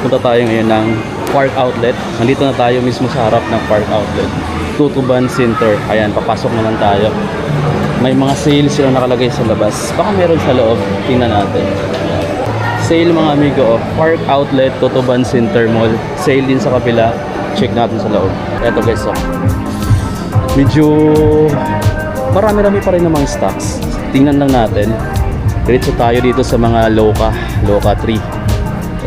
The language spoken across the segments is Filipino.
Punta tayo ngayon ng Park Outlet. Nandito na tayo mismo sa harap ng Park Outlet, Tutuban Center. Ayan, papasok naman tayo. May mga sales sila nakalagay sa labas. Baka meron sa loob. Tingnan natin. Sale mga amigo, Park Outlet, Tutuban Center Mall. Sale din sa kabila. Check natin sa loob. Eto guys, medyo marami-rami pa rin namang stocks. Tingnan lang natin. Diretso tayo dito sa mga Loka 3.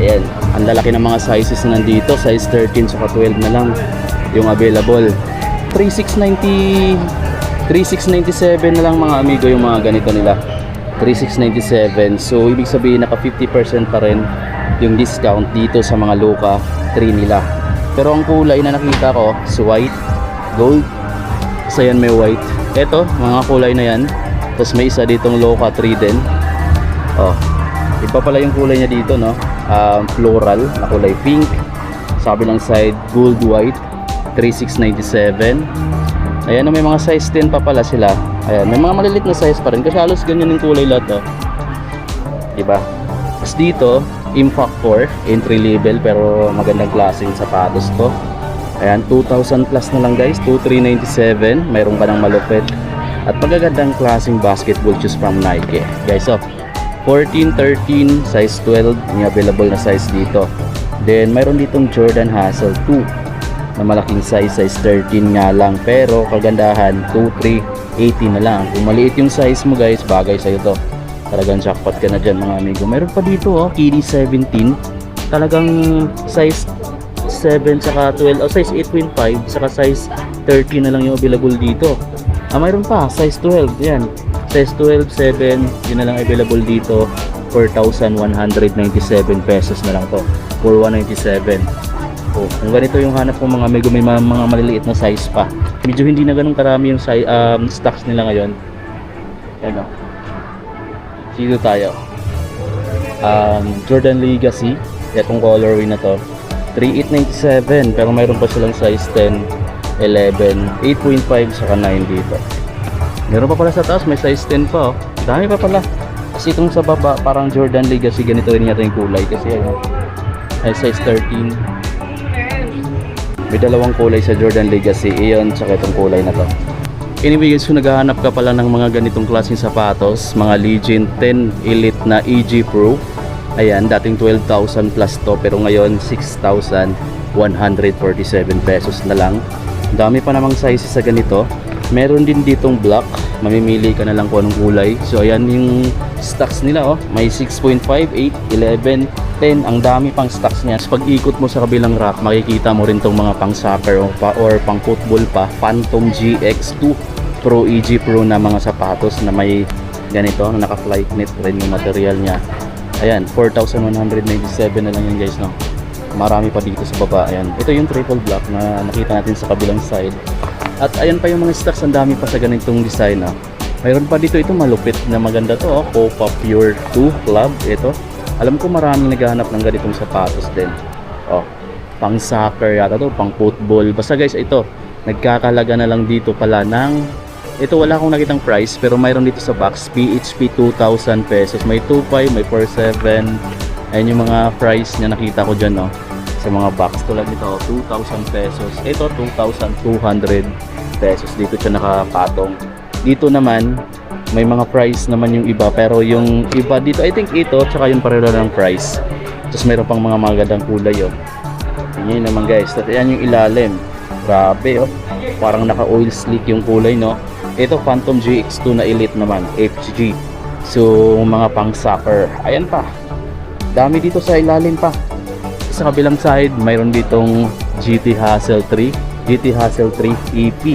Ayan, ang lalaki ng mga sizes na nandito. Size 13 saka 12 na lang yung available. 3697 na lang mga amigo yung mga ganito nila. 3697. So ibig sabihin naka 50% pa rin yung discount dito sa mga Loka 3 nila. Pero ang kulay na nakita ko is white, gold. So yan, may white. Ito, mga kulay na yan. Tapos may isa ditong Loka 3 din. Oh, iba pala yung kulay niya dito, no? Floral na kulay pink. Sabi ng side, gold white. 3697. Ayan, may mga size 10 pa pala sila. Ayan, may mga malilit na size pa rin. Kasi halos ganyan yung kulay lahat, oh. Diba? Tapos dito, Impact 4, entry level pero magandang klaseng sapatos to. Ayan, 2,000 plus na lang guys, 2,397. Mayroon ka ng malupit. At magagandang klaseng basketball shoes from Nike. Guys, 14, 13, size 12, may available na size dito. Then, mayroon ditong Jordan Hustle 2 na malaking size, size 13 nga lang. Pero, kagandahan, 2, 3, 18 na lang. Kung maliit yung size mo guys, bagay sa'yo to. Talagang jackpot ka na dyan mga amigo. Mayroon pa dito Kini 17. Talagang size 7 saka 12 size 8.5 saka size 30 na lang yung available dito. Mayroon pa size 12. Yan, size 12, 7. Yun na lang available dito. 4,197 pesos na lang to. 4,197. Kung ganito yung hanap ko mga amigo, may mga maliliit na size pa. Medyo hindi na ganun karami yung stocks nila ngayon. Yan dito tayo. Jordan Legacy. Itong colorway na to 3,897. Pero mayroon pa silang size 10, 11, 8.5 saka 9 dito. Meron pa pala sa taas, may size 10 pa. Dami pa pala. Kasi itong sa baba parang Jordan Legacy, ganito rin yata yung kulay. Kasi ay size 13. May dalawang kulay sa Jordan Legacy. Iyon tsaka itong kulay na to. Anyway guys, kung naghahanap ka pala ng mga ganitong klaseng sapatos, mga Legend 10 Elite na EG Pro, ayan, dating 12,000 plus to, pero ngayon 6,147 pesos na lang. Dami pa namang sizes sa ganito. Meron din ditong black, mamimili ka na lang kung anong kulay. So ayan yung stocks nila, may 6.5, 8, 11, 10. Ang dami pang stocks niya. So pag ikot mo sa kabilang rack, makikita mo rin tong mga pang soccer or pang football pa. Phantom GX2 Pro EG Pro na mga sapatos na may ganito, na naka flight net rin yung material niya. Ayan, 4,197 na lang yan guys, no? Marami pa dito sa baba. Ayan, ito yung triple black na nakita natin sa kabilang side. At ayan pa yung mga stocks, ang dami pa sa ganitong design. Mayroon pa dito, ito malupit na maganda to, Copa Pure 2 Club. Ito, alam ko maraming naghahanap ng ganitong sapatos din. Pang soccer yata to, pang football. Basta guys, ito nagkakalaga na lang dito pala ng, ito wala akong nakitang price, pero mayroon dito sa box, PHP 2,000 pesos. May 2.5, may 4.7. Ayan yung mga price na nakita ko dyan, sa mga box. Tulad nito, 2,000 pesos. Ito, 2,200 pesos. Dito siya nakapatong. Dito naman, may mga price naman yung iba. Pero yung iba dito, I think ito, tsaka yung pareho ng price. Tapos mayroon pang mga magandang kulay, Yan naman guys. At yan yung ilalim. Grabe, parang naka-oil slick yung kulay, no? Ito, Phantom GX2 na Elite naman, FG. So, mga pang soccer. Ayan pa. Dami dito sa ilalim pa. Sa kabilang side, mayroon ditong GT Hustle 3. GT Hustle 3 EP.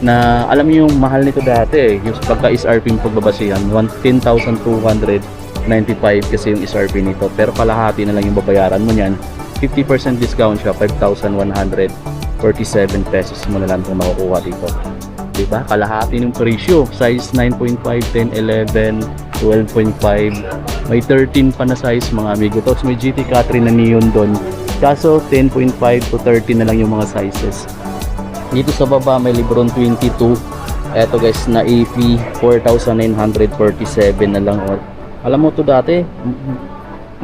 Na, alam niyo yung mahal nito dati, yung pagka-SRP yung pagbabasihan, 10,295 kasi yung SRP nito. Pero kalahati na lang yung babayaran mo niyan. 50% discount siya, 5,147 pesos mo na lang kung makukuha dito. Diba? Kalahati ng presyo. Size 9.5, 10, 11, 12.5. May 13 pa na size mga amigo. Tapos may GT Catherine na neon doon. Kaso 10.5 to 13 na lang yung mga sizes. Dito sa baba may Lebron 22. Eto guys na AP 4,947 na lang. Alam mo to dati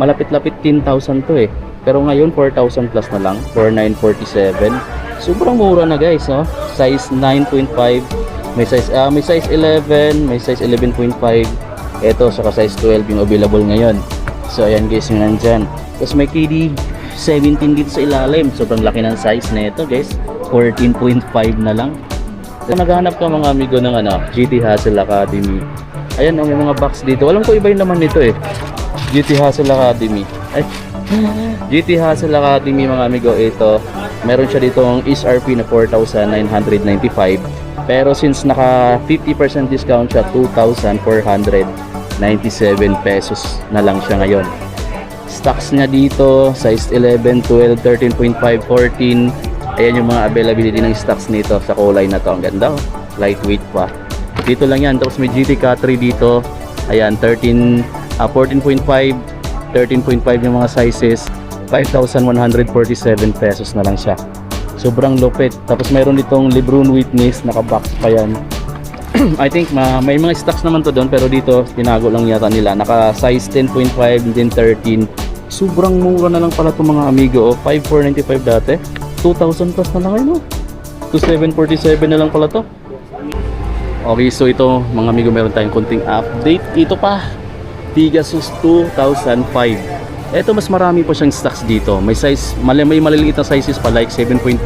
malapit-lapit 10,000 to Pero ngayon 4,000 plus na lang, 4,947. Sobrang mura na guys, no? Size 9.5, may size 11, may size 11.5. Ito saka size 12 yung available ngayon. So ayan guys, yung nandyan. Tapos may KD 17 dito sa ilalim. Sobrang laki ng size na ito guys. 14.5 na lang. Kung naghahanap ka mga amigo ng GT Hustle Academy, ayan, may mga box dito. Alam ko iba yung naman nito eh. GT Hustle Academy. Ay, GT Hustle Academy mga amigo, ito. Meron siya dito ang SRP na 4,995. Pero since naka 50% discount siya, 2,497 pesos na lang siya ngayon. Stocks niya dito, size 11, 12, 13.5, 14. Ayan yung mga availability ng stocks nito sa kulay na to. Ang ganda, oh. Lightweight pa. Dito lang yan. Tapos may GT Cat3 dito. Ayan, 14.5, 13.5 yung mga sizes. 5,147 pesos na lang siya. Sobrang lupit. Tapos mayroon ditong Lebron Witness, naka-box pa yan. I think may mga stocks naman to doon, pero dito tinago lang yata nila. Naka size 10.5 din 13. Sobrang mura na lang pala itong mga amigo. 5,495 dati. 2,000 plus na lang ngayon. 2,747 na lang pala to. Okay, so ito mga amigo, meron tayong konting update. Ito pa, Pegasus 2005. Ito mas marami pa siyang stocks dito. May size, may maliliit na sizes pa like 7.5,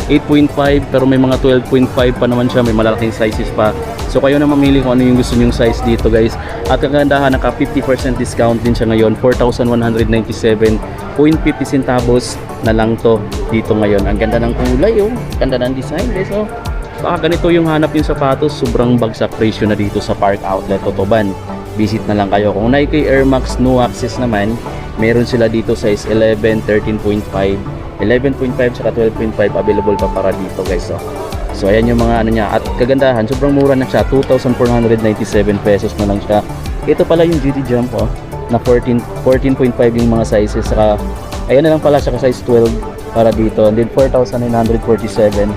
8.5, pero may mga 12.5 pa naman siya, may malalaking sizes pa. So kayo na mamili kung ano yung gusto nyong size dito guys. At kagandahan, naka 50% discount din siya ngayon, 4,197.50 centavos na lang to dito ngayon. Ang ganda ng kulay, oh. Ganda ng design guys, oh. Baka ganito yung hanap yung sapatos, sobrang bagsak presyo na dito sa Park Outlet Totoban. Visit na lang kayo. Kung Nike Air Max No Access naman, meron sila dito size 11, 13.5, 11.5 saka 12.5 available pa para dito guys. So ayan yung mga ano niya. At kagandahan, sobrang mura na siya, 2,497 pesos na lang siya. Ito pala yung GT Jump, oh, na 14.5 yung mga sizes. Saka ayan na lang pala siya, size 12 para dito. And then 4,947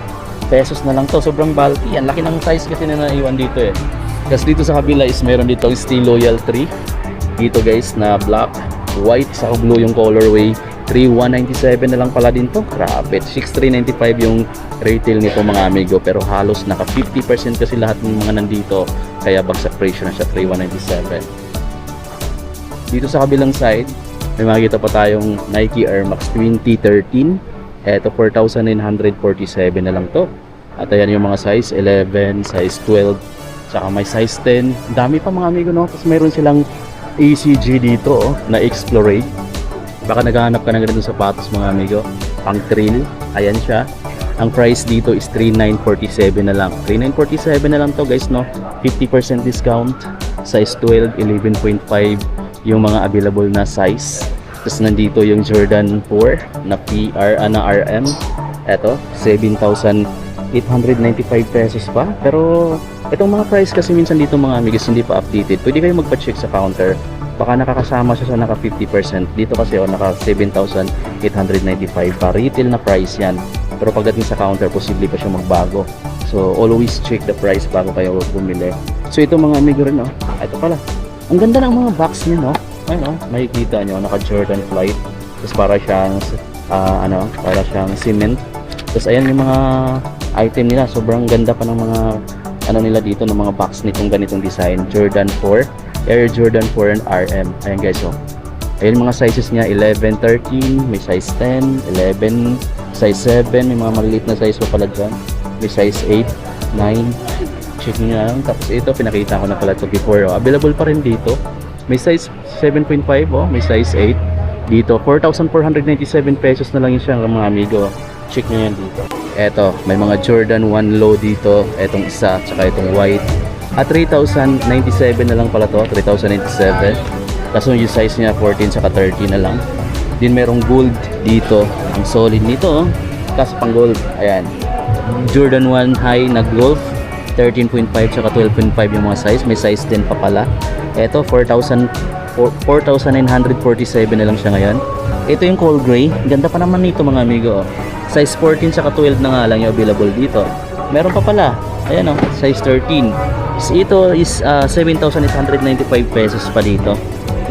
pesos na lang to. Sobrang bulky. Ang laki ng size kasi na naiwan dito eh. Kasi dito sa kabila is meron dito Steel Loyal 3 dito guys, na black, white, saka blue yung colorway. 3,197 na lang pala din to. Grabe, 6,395 yung retail nito mga amigo, pero halos naka 50% kasi lahat ng mga nandito, kaya bagsak presyo na siya, 3,197. Dito sa kabilang side may makikita pa tayong Nike Air Max 2013. Eto 4,947 na lang to. At ayan yung mga size 11, size 12, saka may size 10. Dami pa mga amigo, no? Tapos mayroon silang ACG dito, oh, na Explorate. Baka naghahanap ka na ganito sapatos mga amigo, pang trail. Ayan siya. Ang price dito is 3,947 na lang. 3,947 na lang to guys, no? 50% discount. Size 12, 11.5 yung mga available na size. Tapos nandito yung Jordan 4 na RM. Eto, 7,895 pesos pa. Pero itong mga price kasi minsan dito mga amigos hindi pa updated. Pwede kayo magpa-check sa counter. Baka nakakasama siya sa naka 50%. Dito kasi naka 7,895 pa. Retail na price yan. Pero pagdating sa counter, posible pa siya magbago. So always check the price bago kayo bumili. So ito mga amigo rin, ito pala. Ang ganda ng mga box niya, no? Ayun, makikita nyo, naka Jordan Flight. Tapos para siyang para siyang cement. Tapos ayan yung mga item nila, sobrang ganda pa ng mga nila dito, ng mga box nitong ganitong design. Jordan 4, Air Jordan 4 and RM. Ayan guys, ayun mga sizes niya, 11, 13, may size 10, 11, size 7, may mga maliliit na size pa pala dyan. May size 8, 9, check nyo na lang. Tapos ito, pinakita ko na pala ito before, available pa rin dito. May size 7.5, may size 8 dito. 4,497 pesos na lang yun siya mga amigo. Check nyo yan dito. Eto, may mga Jordan 1 low dito. Etong isa, tsaka itong white. At 3,097 na lang pala to. 3,097. Kaso yung size niya 14 tsaka 30 na lang. Din merong gold dito. Ang solid nito, kaso pang gold. Ayan, Jordan 1 high na golf, 13.5 tsaka 12.5 yung mga size. May size 10 pa pala. Eto, 4,947 na lang siya ngayon. Ito yung cold gray. Ganda pa naman nito mga amigo. Size 14 tsaka 12 na nga lang yung available dito. Meron pa pala. Ayan, size 13. Ito is 7,895 pesos pa dito.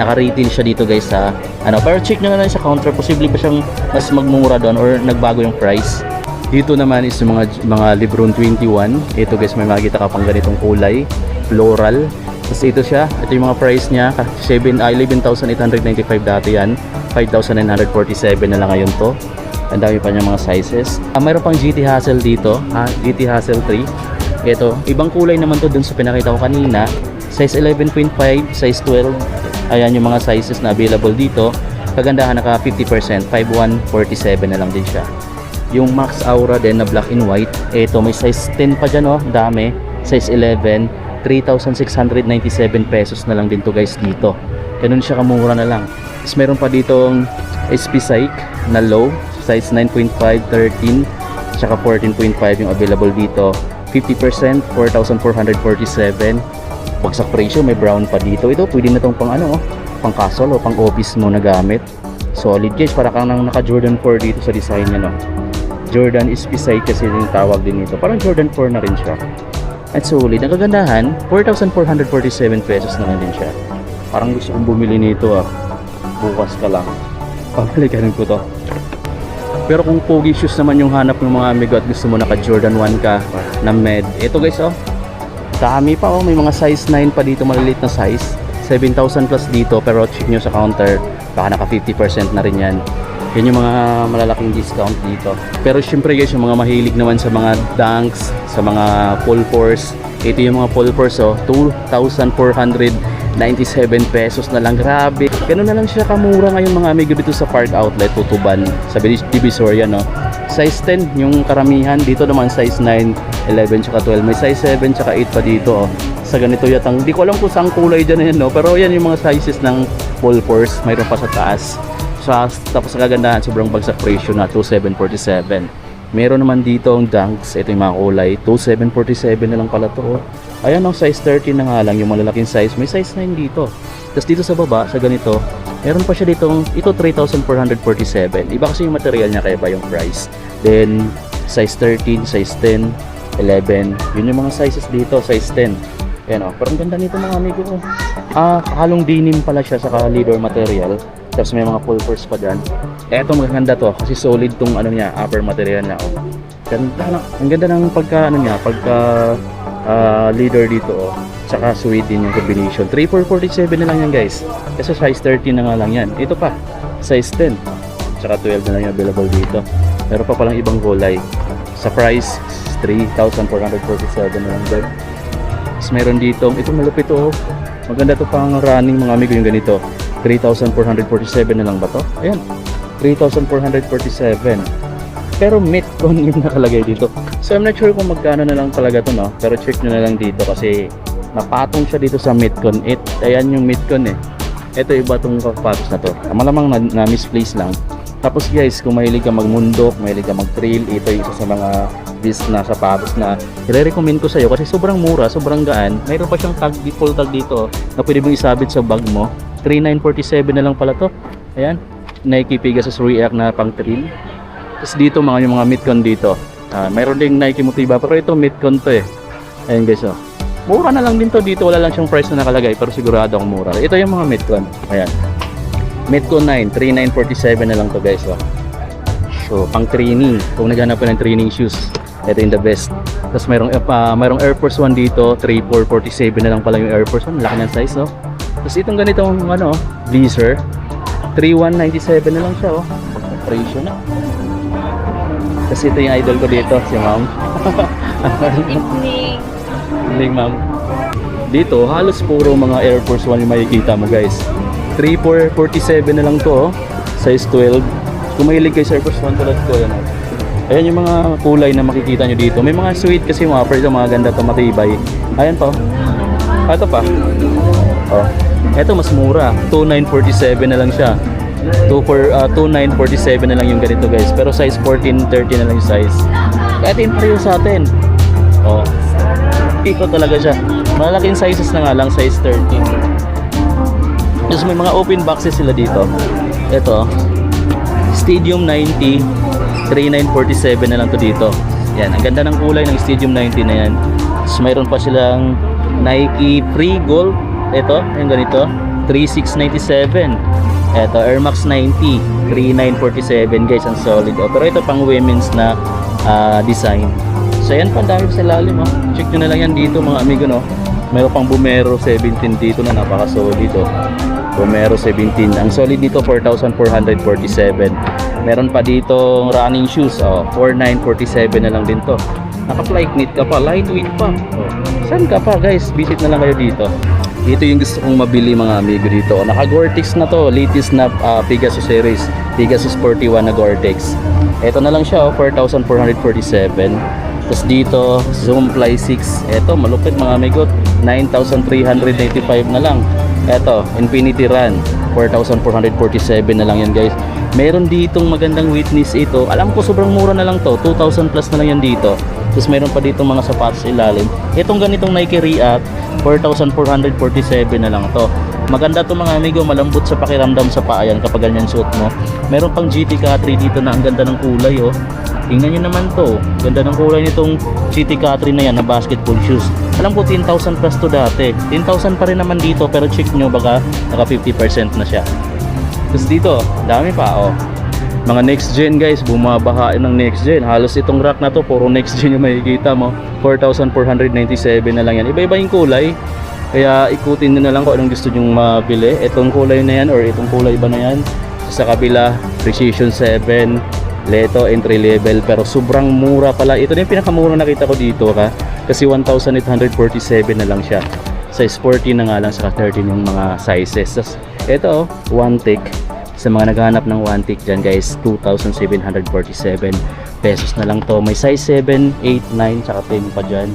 Naka-retail siya dito guys sa ano. Pero check nyo na lang sa counter, posible pa siyang mas magmura doon or nagbago yung price. Dito naman is yung mga Lebron 21. Ito guys, may makikita ka pang ganitong kulay, floral. Tapos ito siya, ito yung mga price niya, 11,895 dati yan, 5,947 na lang ngayon to. Ang dami pa niya mga sizes. Mayroon pang GT Hassel dito, GT Hassel 3. Ito, ibang kulay naman to dun sa pinakita ko kanina. Size 11.5, size 12. Ayan yung mga sizes na available dito. Kagandahan, naka 50%, 5,147 na lang din siya. Yung Max Aura din na black and white. Ito, may size 10 pa dyan, oh, dami. Size 11, 3,697 pesos na lang din to guys dito. Ganun siya kamura na lang. Tapos meron pa ditong SP Psych na low, size 9.5, 13, tsaka 14.5 yung available dito. 50%, 4,447. Bagsak presyo, may brown pa dito. Ito, pwede na tong pang ano, pang casual o pang office mo na gamit. Solid guys, para kang naka Jordan 4 dito sa design niya, no? Jordan SP Psych kasi yung tawag din nito. Parang Jordan 4 na rin siya. At solid. Ang kagandahan, 4,447 pesos na lang din siya. Parang gusto kong bumili nito, bukas ka lang. Pabalikan ko to. Pero kung pogi shoes naman yung hanap ng mga amigo at gusto mo naka Jordan 1 ka na med, ito guys, dami pa, may mga size 9 pa dito, maliliit na size. 7,000 plus dito, pero check nyo sa counter, baka naka 50% na rin yan. Yan yung mga malalaking discount dito. Pero syempre guys, yung mga mahilig naman sa mga dunks, sa mga full force, ito yung mga full force, 2,497 pesos na lang. Grabe, ganun na lang siya kamura ngayon mga amigo dito sa Park Outlet Tutuban sa Divisoria, no? Size 10 yung karamihan, dito naman size 9, 11 tsaka 12, may size 7 tsaka 8 pa dito, sa ganito yatang, di ko alam kung saan kulay dyan yan, no? Pero yan yung mga sizes ng full force, mayroon pa sa taas. Tapos sa kagandahan, sobrang bagsak presyo na 2,747. Meron naman dito ang dunks, ito yung mga kulay, 2,747 na lang pala to. Ayan, size 13 na nga lang yung malalaking size, may size 9 dito. Tapos dito sa baba, sa ganito, meron pa siya ditong, ito 3,447. Iba kasi yung material niya, kaya ba yung price. Then size 13, size 10, 11, yun yung mga sizes dito, size 10. Ayan, parang ganda nito mga amigo ko. Halong denim pala siya sa leather material. Tapos may mga full force pa dyan. Eto, maganda to kasi solid tong ano niya, upper material niya. Ganda, ang ganda ng pagka leather dito, tsaka suede din yung combination. 3,447 na lang yan guys, kasi size 13 na nga lang yan. Ito pa, size 10 tsaka 12 na lang yung available dito. Meron pa palang ibang kulay. Sa price 3,447 na lang guys. Tapos meron dito, ito malupit to, maganda to pang running mga amigo, yung ganito. 3,447 na lang ba to? Ayan, 3,447. Pero Metcon yung nakalagay dito. So I'm not sure kung magkano na lang talaga to, no? Pero check nyo na lang dito kasi napatong siya dito sa Metcon. Ayan yung Metcon Ito iba tong kapatos na to. Malamang na misplace lang. Tapos guys, kung mahilig ka magmundok, mahilig ka mag-trail, ito yung isa sa mga na sapatos na i-recommend ko sa iyo kasi sobrang mura, sobrang gaan. Mayroon pa siyang tag, full tag dito na pwede mong isabit sa bag mo. 3,947 na lang pala to. Ayan, Nike Pegasus React na pang trail. Tapos dito yung mga Metcon dito. Mayroon ding Nike Motiva pero ito Metcon to Ayan guys, mura na lang din to dito, wala lang siyang price na nakalagay pero sigurado akong mura. Ito yung mga Metcon. Ayan. Metcon 9, 3,947 na lang to guys. So, pang training, kung naghanap ka ng training shoes, ito yung the best. Tapos mayroong Air Force 1 dito, 3,447 na lang pala yung Air Force 1, laki ng size, Tapos itong ganitong Blazer, 3,197 na lang siya, Presyo na. Tapos ito yung idol ko dito, si Ma'am. Evening, Ma'am. Dito, halos puro mga Air Force 1 yung makikita mo, guys. 3,447 na lang to, size 12. Kung mahilig kayo sa Air Force 1 tulad ko, ayan yung mga kulay na makikita nyo dito. May mga suede kasi mga offer, mga ganda to, matibay. Ayan to. Ito pa. Ito mas mura, 2,947 na lang siya. 2,947 na lang yung ganito guys. Pero size 14, 13 na lang yung size. Ito yung pareho sa atin. Ito talaga siya. Malaking sizes na nga lang, size 13. Tapos may mga open boxes sila dito. Ito, Stadium 90, 3,947 na lang to dito. Yan, ang ganda ng kulay ng Stadium 90 na yan. Tapos mayroon pa silang Nike Free Gold. Ito, yung ganito, 3,697. Ito, Air Max 90, 3,947 guys, ang solid. Oh, pero ito pang women's na design. So yan pa, dami sa lalim. Oh. Check nyo na lang yan dito mga amigo, no? Meron pang Bumero 17 dito na napaka-solid. Oh. Bumero 17. Ang solid dito, 4,447. Meron pa dito running shoes. Oh, 4,947 na lang din to. Naka-flight knit ka pa, lightweight pa. Oh. Saan ka pa guys? Visit na lang kayo dito. Dito yung gusto kong mabili mga amigo dito. Naka Gore-Tex na to, latest na Pegasus series, Pegasus 41 na Gore-Tex. Ito na lang siya, 4,447. Tapos dito, Zoom Fly 6. Ito, malupit mga amigo, 9,395 na lang. Ito, Infinity Run, 4,447 na lang yan guys. Meron ditong magandang Witness ito. Alam ko sobrang mura na lang to, 2,000 plus na lang yan dito. Tapos meron pa dito mga sapatos ilalim. Itong ganitong Nike React, 4,447 na lang to. Maganda to mga amigo, malambot sa pakiramdam sa paa yan kapag ganyan suot mo. Meron pang GT K3 dito na ang ganda ng kulay oh. Tingnan nyo naman to, ganda ng kulay nitong GT K3 na yan na basketball shoes. Alam ko 10,000 plus to dati, 10,000 pa rin naman dito, pero check nyo baka naka 50% na siya. Tapos dito, dami pa oh. Mga next gen guys, bumabahain ng next gen. Halos itong rack na to, puro next gen yung makikita mo. 4,497 na lang yan. Iba-iba yung kulay. Kaya ikutin nyo na lang kung anong gusto nyong mabili. Itong kulay na yan or itong kulay ba na yan. Sa kabila, Precision 7. Leto, entry level. Pero sobrang mura pala. Ito na yung pinakamura nakita ko dito ha. Kasi 1,847 na lang siya. Size 14 na nga lang, saka 13 yung mga sizes. Tapos ito, one tick. Sa mga naghahanap ng one tick dyan guys, 2,747 pesos na lang to. May size 7, 8, 9, tsaka 10 pa dyan.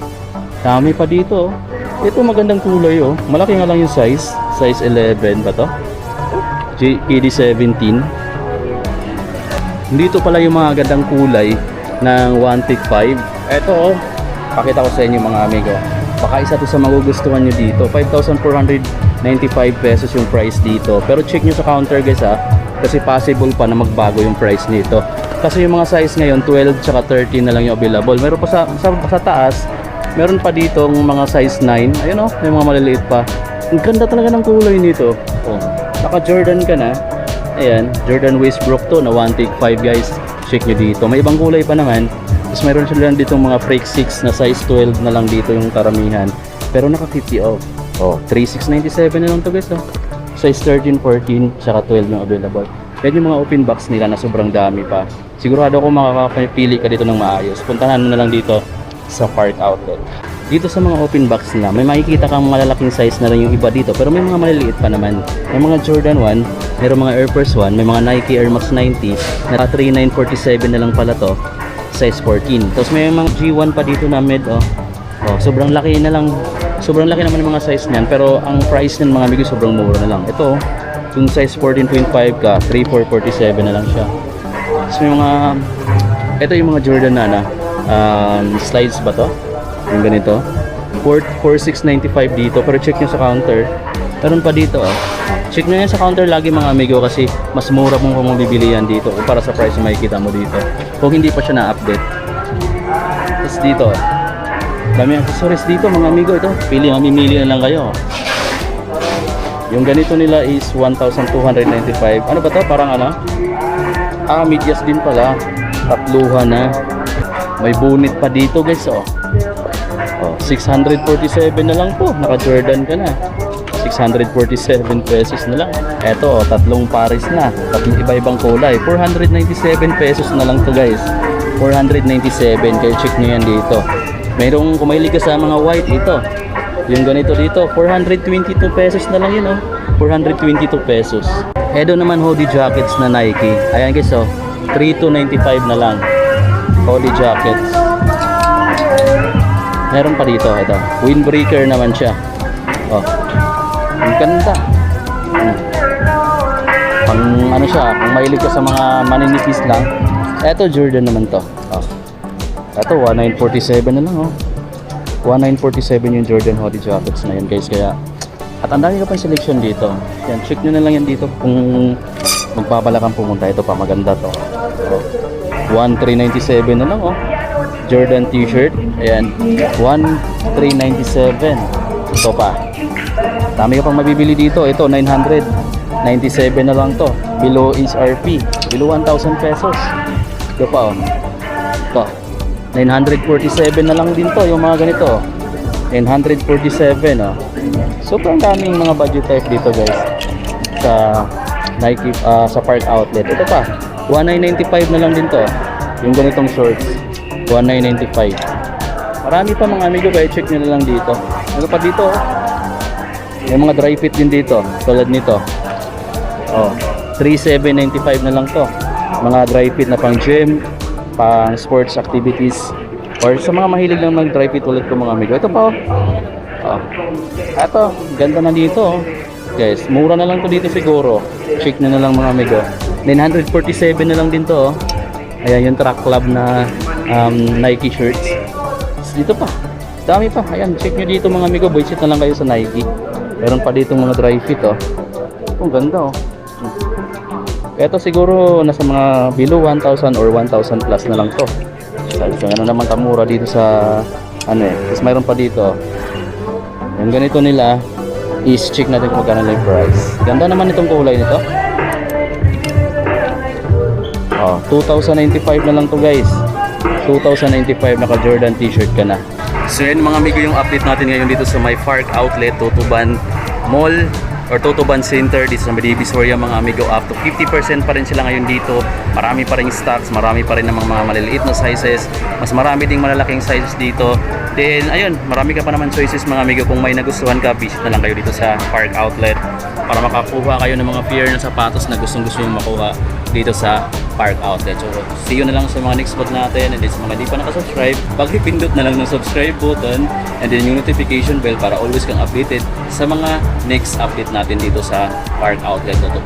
Dami pa dito. Ito magandang kulay oh. Malaki nga lang yung size. Size 11 ba to? KD17. Dito pala yung mga gandang kulay ng one tick 5. Ito oh. Pakita ko sa inyo mga amigo. Baka isa to sa magugustuhan nyo dito. 5,495 pesos yung price dito. Pero check nyo sa counter guys ha. Kasi possible pa na magbago yung price nito. Kasi yung mga size ngayon 12 tsaka 13 na lang yung available. Meron pa sa taas. Meron pa dito mga size 9. Ayun oh, may mga maliliit pa. Ang ganda talaga ng kulay nito. Oh, naka Jordan ka na. Ayan, Jordan Westbrook to na 1take 5 guys. Check nyo dito. May ibang kulay pa naman. Tapos meron sila dito mga Freak 6 na size 12 na lang dito yung karamihan. Pero naka 50 off. Oh, 3,697 na lang to guys. Oh. Size 13, 14, saka 12 yung available. Yan yung mga open box nila na sobrang dami pa. Sigurado ako makakapili ka dito ng maayos. Puntahan mo na lang dito sa Park Outlet. Dito sa mga open box nila, may makikita kang malalaking size na rin yung iba dito. Pero may mga maliliit pa naman. May mga Jordan 1, may mga Air Force 1, may mga Nike Air Max 90, na 3,947 na lang pala to. Size 14. Tapos may mga G1 pa dito na mid oh. Oh, sobrang laki na lang. Sobrang laki naman ng mga size niyan, pero ang price ng mga amigo sobrang mura na lang. Ito, yung size 14.5 ka, 3,447 na lang siya. So yung mga, ito yung mga Jordan na slides ba to? Yung ganito. 4,695 dito, pero check nyo sa counter. Meron pa dito oh. Check nyo yan sa counter lagi mga amigo kasi mas mura kung bibili yan dito para sa price na makikita mo dito. Kung hindi pa siya na-update. Tapos dito oh. Dami accessories dito mga amigo. Ito, mamimili na lang kayo. Yung ganito nila is 1,295. Ano ba to? Parang ano? Medyas din pala. Tatluhan na. May bunit pa dito guys oh. Oh, 647 na lang po. Naka Jordan ka na. 647 pesos na lang. Eto oh, tatlong pares na. Tatlong iba-ibang kulay. 497 pesos na lang to guys. 497. Kaya check nyo yan dito. Mayroong kumailig ka sa mga white ito. Yung ganito dito, 422 pesos na lang yun oh. 422 pesos. Edo naman hoodie jackets na Nike. Ayan guys oh, 3,295 na lang. Hoodie jackets. Meron pa dito, ito. Windbreaker naman siya. Oh. Ang ganda. Pang ano siya, kung mahilig ka sa mga maninipis lang. Eto Jordan naman to. Oh. Ito, 1,947 na lang oh. 1,947 yung Jordan hoodie jackets na yun guys. Kaya, at ang dami ka pang selection dito. Yan, check nyo na lang yan dito kung magpapala kang pumunta. Ito pa, maganda to. Oh. 1,397 na lang oh. Jordan t-shirt. Ayan, 1,397. Ito pa. Dami ka pang mabibili dito. Ito, 997 na lang to. Below HRP. Below 1,000 pesos. Ito pa, oh. Ito. 947 na lang din to. Yung mga ganito. 947, oh. Sobrang daming mga budget type dito, guys. Sa Nike, sa Park Outlet. Ito pa. 1995 na lang din to. Yung ganitong shorts. 1995. Marami pa mga amigo. Kaya check nyo na lang dito. Ano pa dito, oh. May mga dry fit din dito, tulad nito. Oh, 3,795 na lang to. Mga dry fit na pang gym, pang sports activities, or sa mga mahilig lang mag dry fit tulad ko mga amigo. Ito pa, oh. Oh. Ito, ganda na dito, oh. Guys, mura na lang to dito siguro. Check na lang mga amigo. 947 na lang din to, oh. Ayan yung track club na Nike shirts. Dito pa, dami pa. Ayan, check nyo dito mga amigo. Boysit na lang kayo sa Nike. Meron pa dito mga dry fit, oh. Ang ganda, oh. Ito siguro nasa mga below 1,000 or 1,000 plus na lang to. So, ano naman kamura dito sa ano eh. Tapos mayroon pa dito. Yung ganito nila is check natin kung magkano yung price. Ganda naman itong kulay nito. Oh, 2,095 na lang to, guys. 2,095 naka Jordan t-shirt ka na. So yan mga amigo yung update natin ngayon dito sa my Park Outlet, Tutuban Mall or Tutuban Center dito sa Divisoria mga amigo. Up to 50% pa rin sila ngayon dito. Marami pa rin stocks, marami pa rin ng mga maliliit na sizes. Mas marami ding malalaking sizes dito. Then ayun, marami ka pa naman choices mga amigo. Kung may nagustuhan ka, visit na lang kayo dito sa Park Outlet para makakuha kayo ng mga pair na sapatos na gustong-gusto yung makuha dito sa Park Outlet. So, see you na lang sa mga next vlog natin. And then sa mga di pa nakasubscribe, pag-pindot na lang ng subscribe button and then yung notification bell para always kang updated sa mga next update natin dito sa Park Outlet Tutuban.